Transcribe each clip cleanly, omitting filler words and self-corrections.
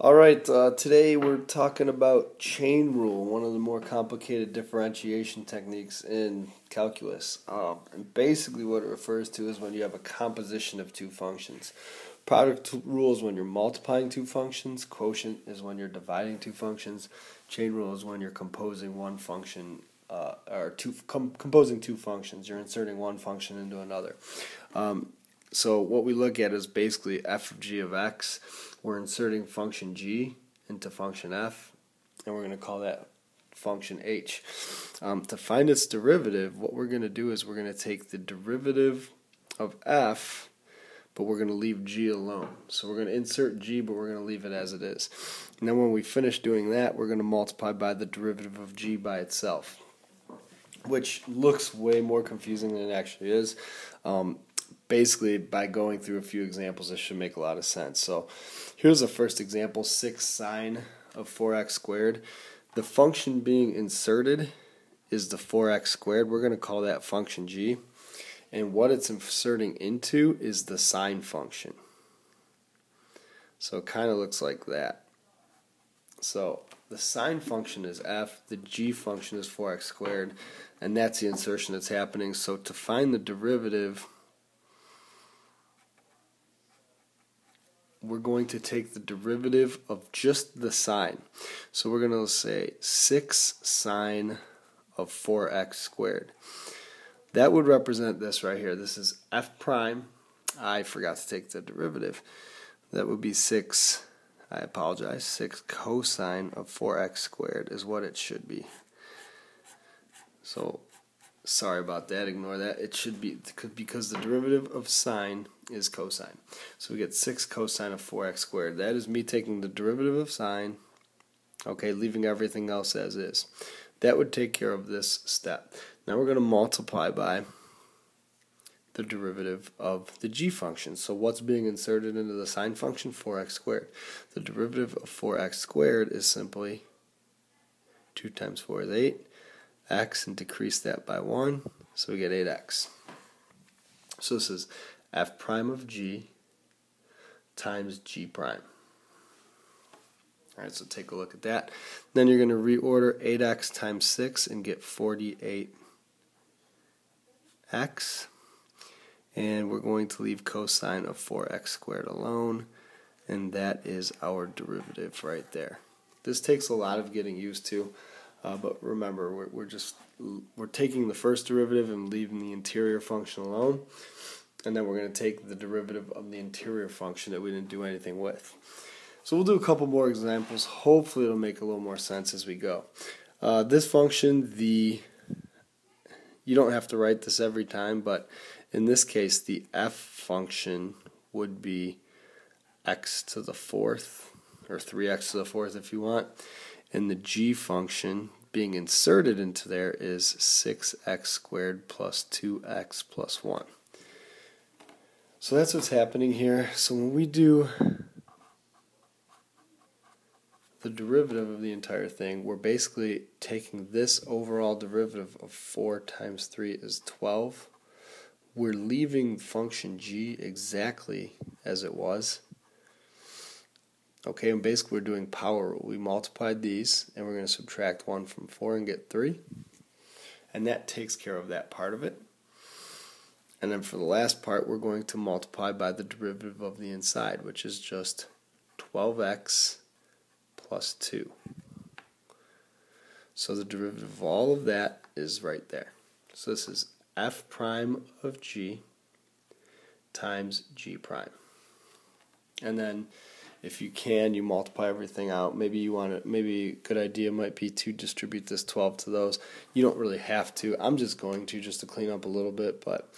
Alright, today we're talking about chain rule, one of the more complicated differentiation techniques in calculus. And basically what it refers to is when you have a composition of two functions. Product rule is when you're multiplying two functions. Quotient is when you're dividing two functions. Chain rule is when you're composing one function, composing two functions. You're inserting one function into another. So what we look at is basically f of g of x. We're inserting function g into function f, and we're going to call that function h. To find its derivative, what we're going to do is we're going to take the derivative of f, but we're going to leave g alone. So we're going to insert g, but we're going to leave it as it is. And then when we finish doing that, we're going to multiply by the derivative of g by itself, which looks way more confusing than it actually is. Basically, by going through a few examples, this should make a lot of sense. So here's the first example, 6 sine of 4x squared. The function being inserted is the 4x squared. We're going to call that function g. And what it's inserting into is the sine function. So it kind of looks like that. So the sine function is f, the g function is 4x squared, and that's the insertion that's happening. So to find the derivative, we're going to take the derivative of just the sine. So we're going to say 6 sine of 4x squared. That would represent this right here. This is f prime. I forgot to take the derivative. That would be 6, I apologize, 6 cosine of 4x squared is what it should be. So sorry about that, ignore that. It should be, because the derivative of sine is cosine. So we get 6 cosine of 4x squared. That is me taking the derivative of sine, okay, leaving everything else as is. That would take care of this step. Now we're going to multiply by the derivative of the g function. So what's being inserted into the sine function? 4x squared. The derivative of 4x squared is simply 2 times 4 is 8. X, and decrease that by 1, so we get 8x. So this is f prime of g times g prime. Alright, so take a look at that. Then you're going to reorder 8x times 6 and get 48x. And we're going to leave cosine of 4x squared alone, and that is our derivative right there. This takes a lot of getting used to. But remember, we're taking the first derivative and leaving the interior function alone, and then we're going to take the derivative of the interior function that we didn't do anything with. So we'll do a couple more examples. Hopefully it'll make a little more sense as we go. This function, you don't have to write this every time, but in this case the f function would be x to the 4th, or 3x to the 4th if you want. And the g function being inserted into there is 6x squared plus 2x plus 1. So that's what's happening here. So when we do the derivative of the entire thing, we're basically taking this overall derivative of 4 times 3 is 12. We're leaving function g exactly as it was. Okay, and basically we're doing power rule. We multiplied these, and we're going to subtract 1 from 4 and get 3. And that takes care of that part of it. And then for the last part, we're going to multiply by the derivative of the inside, which is just 12x plus 2. So the derivative of all of that is right there. So this is f prime of g times g prime. And then if you can, you multiply everything out. Maybe a good idea might be to distribute this 12 to those. You don't really have to. I'm just going to, just to clean up a little bit, but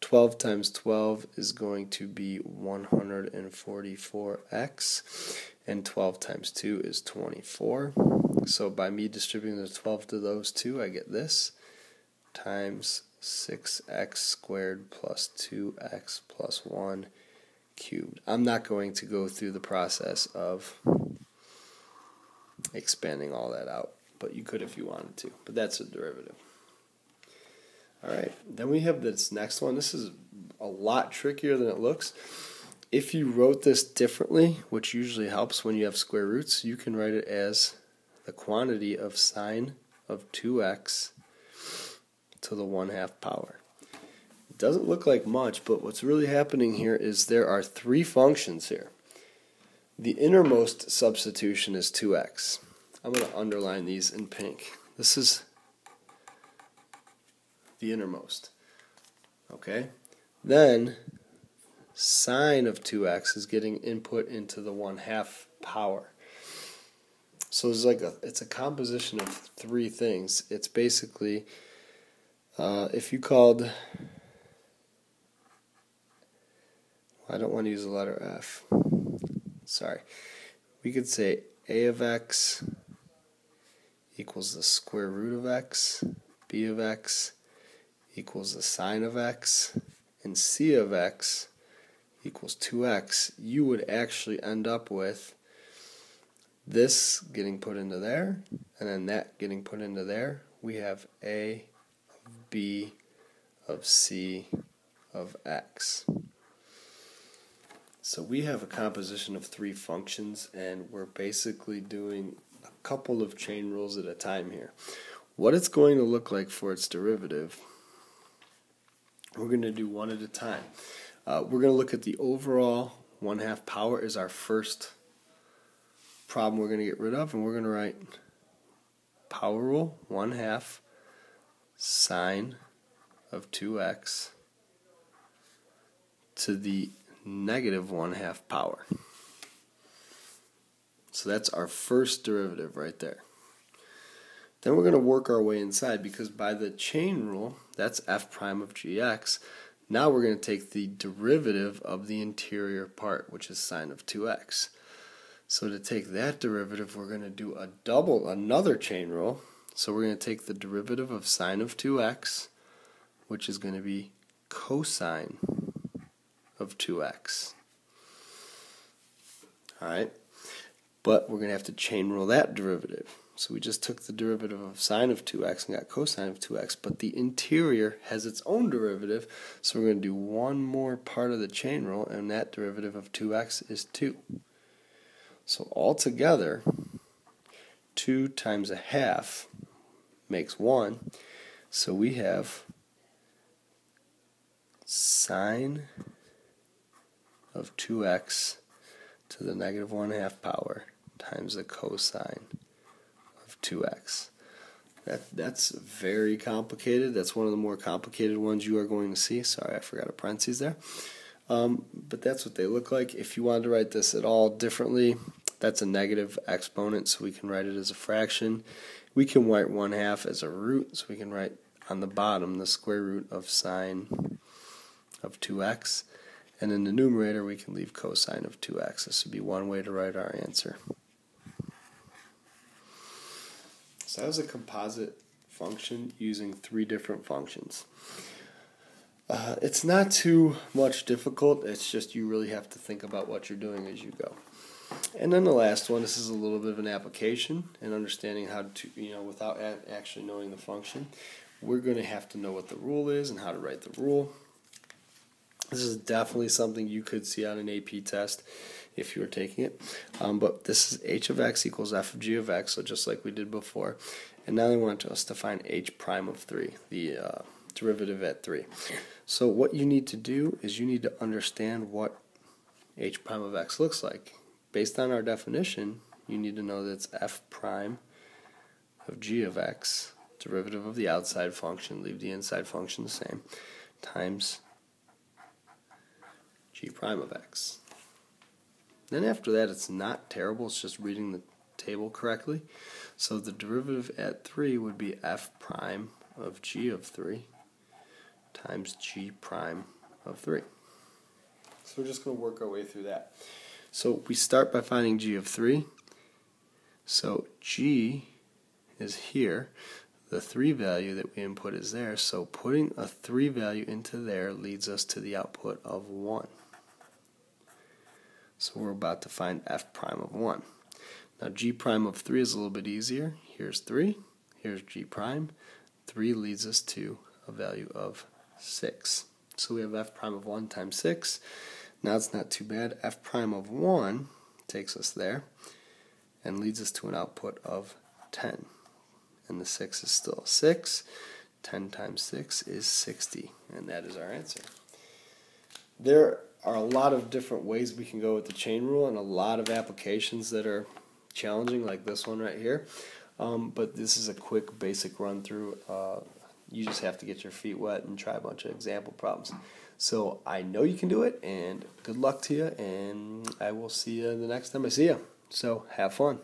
12 times 12 is going to be 144x, and 12 times 2 is 24. So by me distributing the 12 to those two, I get this, times 6x squared plus 2x plus 1 cubed. I'm not going to go through the process of expanding all that out, but you could if you wanted to. But that's a derivative. Alright, then we have this next one. This is a lot trickier than it looks. if you wrote this differently, which usually helps when you have square roots, you can write it as the quantity of sine of 2x to the 1/2 power. It doesn't look like much, but what's really happening here is there are three functions here. The innermost substitution is 2x. I'm going to underline these in pink. This is the innermost. Okay? Then sine of 2x is getting input into the 1/2 power. So it's a composition of three things. It's basically, if you called, I don't want to use the letter F. Sorry. We could say a of x equals the square root of x, b of x equals the sine of x, and c of x equals 2x. You would actually end up with this getting put into there, and then that getting put into there. We have a of b of c of x. So we have a composition of three functions, and we're basically doing a couple of chain rules at a time here. What it's going to look like for its derivative, we're going to do one at a time. We're going to look at the overall 1/2 power as our first problem we're going to get rid of, and we're going to write power rule 1/2 sine of 2x to the negative 1/2 power. So that's our first derivative right there. Then we're going to work our way inside, because by the chain rule, that's f prime of gx. Now we're going to take the derivative of the interior part, which is sine of 2x. So to take that derivative, we're going to do another chain rule. So we're going to take the derivative of sine of 2x, which is going to be cosine of 2x. Alright? But we're going to have to chain rule that derivative. So we just took the derivative of sine of 2x and got cosine of 2x, but the interior has its own derivative, so we're going to do one more part of the chain rule, and that derivative of 2x is 2. So altogether, 2 times 1/2 makes 1, so we have sine of 2x to the negative 1/2 power times the cosine of 2x. That's very complicated. That's one of the more complicated ones you are going to see. Sorry, I forgot a parentheses there. But that's what they look like. If you wanted to write this at all differently, that's a negative exponent, so we can write it as a fraction. We can write 1/2 as a root, so we can write on the bottom the square root of sine of 2x. And in the numerator, we can leave cosine of 2x. This would be one way to write our answer. So that was a composite function using three different functions. It's not too much difficult. It's just you really have to think about what you're doing as you go. And then the last one, this is a little bit of an application and understanding how to, without actually knowing the function, we're going to have to know what the rule is and how to write the rule. This is definitely something you could see on an AP test if you were taking it. But this is h of x equals f of g of x, so just like we did before. And now they want us to find h prime of 3, the derivative at 3. So what you need to do is you need to understand what h prime of x looks like. Based on our definition, you need to know that it's f prime of g of x, derivative of the outside function, leave the inside function the same, times g prime of x. Then after that, it's not terrible, it's just reading the table correctly. So the derivative at 3 would be f prime of g of 3 times g prime of 3. So we're just going to work our way through that. So we start by finding g of 3. So g is here. The 3 value that we input is there. So putting a 3 value into there leads us to the output of 1. So we're about to find f prime of 1. Now g prime of 3 is a little bit easier. Here's 3. Here's g prime. 3 leads us to a value of 6. So we have f prime of 1 times 6. Now it's not too bad. F prime of 1 takes us there and leads us to an output of 10. And the 6 is still 6. 10 times 6 is 60, and that is our answer. There are a lot of different ways we can go with the chain rule and a lot of applications that are challenging, like this one right here. But this is a quick, basic run-through. You just have to get your feet wet and try a bunch of example problems. So I know you can do it, and good luck to you, and I will see you the next time I see you. So have fun.